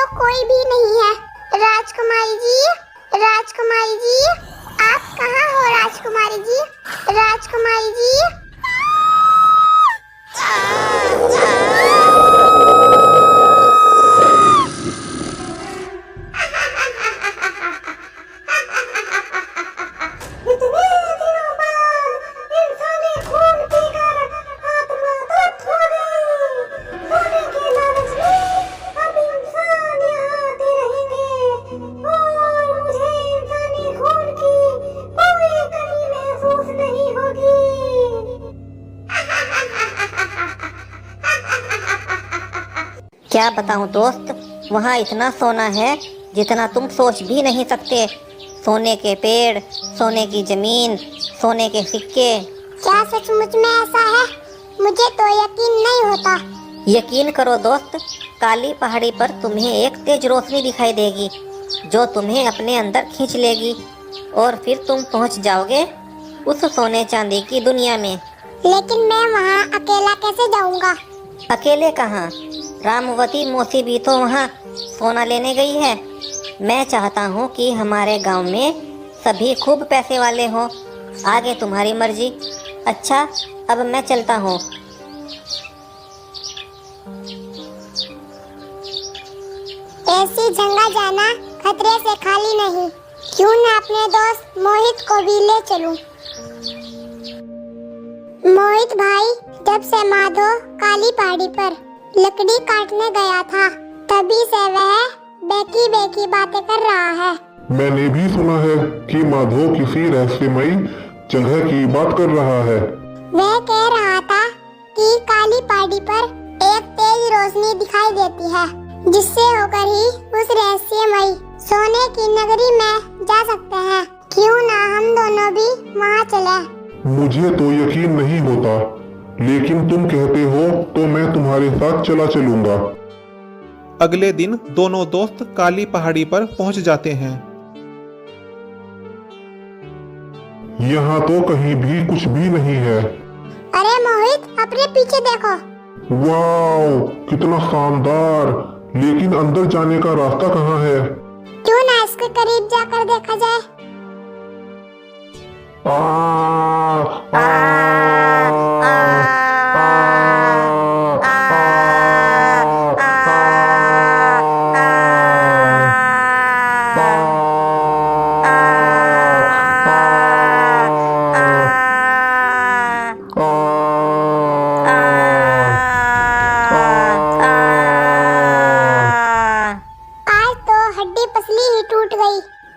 तो कोई भी नहीं है। राजकुमारी जी, राजकुमारी जी, आप कहाँ हो राजकुमारी जी? राजकुमारी जी। क्या बताऊं दोस्त, वहाँ इतना सोना है जितना तुम सोच भी नहीं सकते। सोने के पेड़, सोने की जमीन, सोने के सिक्के। क्या सचमुच में ऐसा है? मुझे तो यकीन नहीं होता। यकीन करो दोस्त, काली पहाड़ी पर तुम्हें एक तेज रोशनी दिखाई देगी जो तुम्हें अपने अंदर खींच लेगी और फिर तुम पहुंच जाओगे उस सोने चांदी की दुनिया में। लेकिन मैं वहाँ अकेला कैसे जाऊँगा? अकेले कहाँ, रामवती मौसी भी तो वहाँ सोना लेने गई है। मैं चाहता हूँ कि हमारे गांव में सभी खूब पैसे वाले हों। आगे तुम्हारी मर्जी। अच्छा, अब मैं चलता हूँ। ऐसी जगह जाना खतरे से खाली नहीं। क्यों न अपने दोस्त मोहित को भी ले चलूं। मोहित भाई, जब से माधव काली पहाड़ी पर लकड़ी काटने गया था तभी से वह बेकी बेकी बातें कर रहा है। मैंने भी सुना है कि माधव किसी रहस्यमयी जगह की बात कर रहा है। वह कह रहा था कि काली पहाड़ी पर एक तेज रोशनी दिखाई देती है जिससे होकर ही उस रहस्यमयी सोने की नगरी में जा सकते हैं। क्यों ना हम दोनों भी वहाँ चले? मुझे तो यकीन नहीं होता, लेकिन तुम कहते हो तो मैं तुम्हारे साथ चला चलूंगा। अगले दिन दोनों दोस्त काली पहाड़ी पर पहुंच जाते हैं। यहाँ तो कहीं भी कुछ भी नहीं है। अरे मोहित, अपने पीछे देखो। वाओ, कितना शानदार! लेकिन अंदर जाने का रास्ता कहाँ है? क्यों ना इसके करीब जाकर देखा जाए? आ, आ, आ,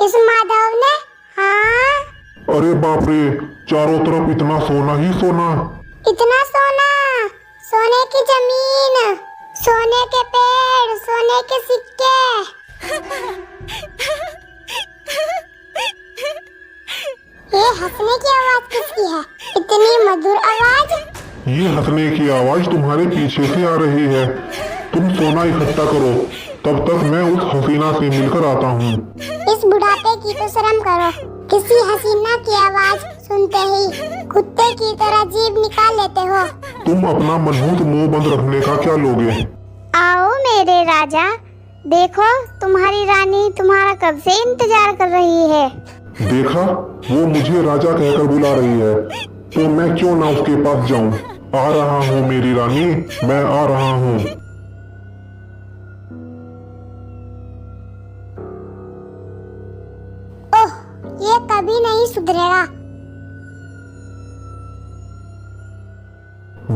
इस माधव ने। हाँ, अरे बाप रे, चारों तरफ इतना सोना ही सोना। इतना सोना, सोने की जमीन, सोने के पेड़, सोने के सिक्के। ये हंसने की आवाज किसकी है? इतनी मधुर आवाज। ये हंसने की आवाज तुम्हारे पीछे से आ रही है। तुम सोना इकट्ठा करो, तब तक मैं उस हसीना से मिलकर आता हूँ। इस बुढ़ापे की तो शर्म करो। किसी हसीना की आवाज सुनते ही कुत्ते की तरह जीभ निकाल लेते हो। तुम अपना मनहूस मुंह बंद रखने का क्या लोगे? आओ मेरे राजा, देखो तुम्हारी रानी तुम्हारा कब से इंतजार कर रही है। देखा, वो मुझे राजा कहकर बुला रही है, तो मैं क्यों ना उसके पास जाऊं। आ रहा हूँ मेरी रानी, मैं आ रहा हूँ। ओह, ये कभी नहीं सुधरेगा।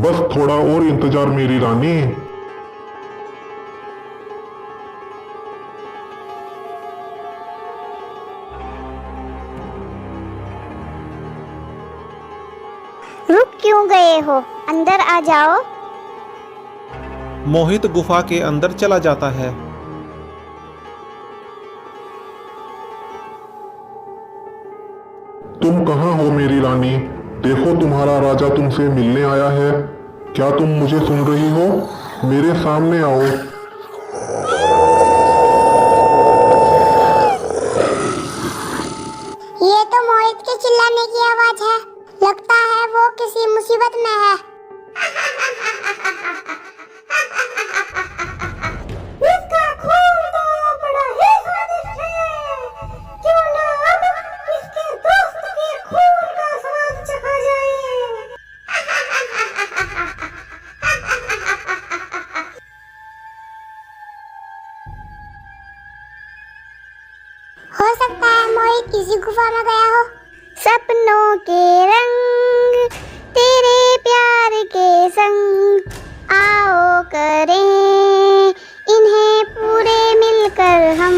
बस थोड़ा और इंतजार मेरी रानी। रुक क्यों गए हो? अंदर आ जाओ। मोहित गुफा के अंदर चला जाता है। तुम कहाँ हो मेरी रानी? देखो, तुम्हारा राजा तुमसे मिलने आया है। क्या तुम मुझे सुन रही हो? मेरे सामने आओ। ये तो मोहित के चिल्लाने की आवाज है। लगता है वो किसी मुसीबत में है। इसका खून तो किसी गुफा में गया हो। सपनों के रंग तेरे प्यार के संग आओ करें इन्हें पूरे मिलकर हम।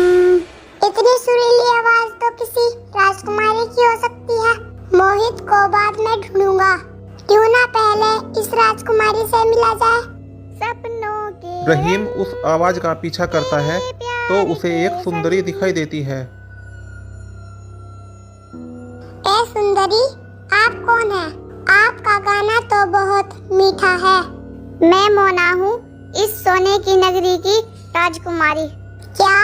इतनी सुरीली आवाज तो किसी राजकुमारी की हो सकती है। मोहित को बाद में ढूंढूंगा, क्यों ना पहले इस राजकुमारी से मिला जाए। सपनों के रहीम उस आवाज का पीछा करता है तो उसे एक सुंदरी दिखाई देती है। ए सुंदरी, आप कौन है? आपका गाना तो बहुत मीठा है। मैं मोना हूँ, इस सोने की नगरी की राजकुमारी। क्या?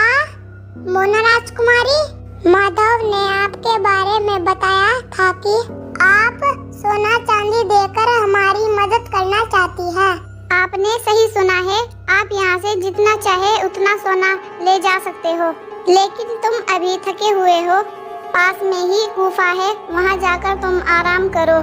मोना राजकुमारी? माधव ने आपके बारे में बताया था कि आप सोना चांदी देकर हमारी मदद करना चाहती है। आपने सही सुना है, आप यहाँ से जितना चाहे उतना सोना ले जा सकते हो, लेकिन तुम अभी थके हुए हो। पास में ही गुफा है, वहाँ जाकर तुम आराम करो।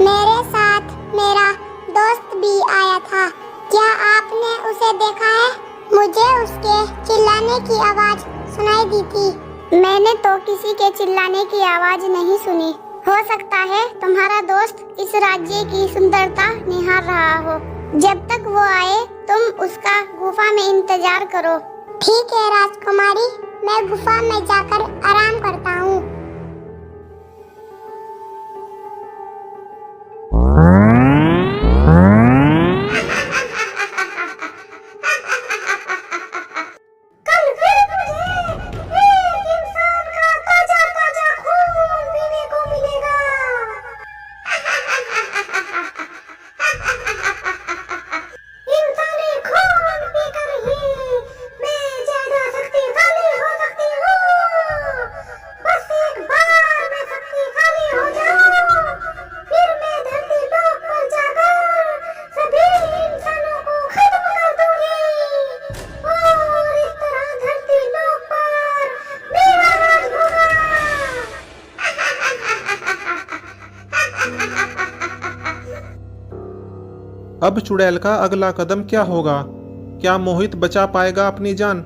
मेरे साथ मेरा दोस्त भी आया था, क्या आपने उसे देखा है? मुझे उसके चिल्लाने की आवाज सुनाई दी थी। मैंने तो किसी के चिल्लाने की आवाज नहीं सुनी। हो सकता है तुम्हारा दोस्त इस राज्य की सुंदरता निहार रहा हो। जब तक वो आए तुम उसका गुफा में इंतजार करो। ठीक है राजकुमारी, मैं गुफा में जाकर आराम करता हूँ। अब चुड़ैल का अगला कदम क्या होगा? क्या मोहित बचा पाएगा अपनी जान?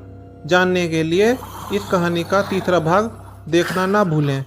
जानने के लिए इस कहानी का तीसरा भाग देखना ना भूलें।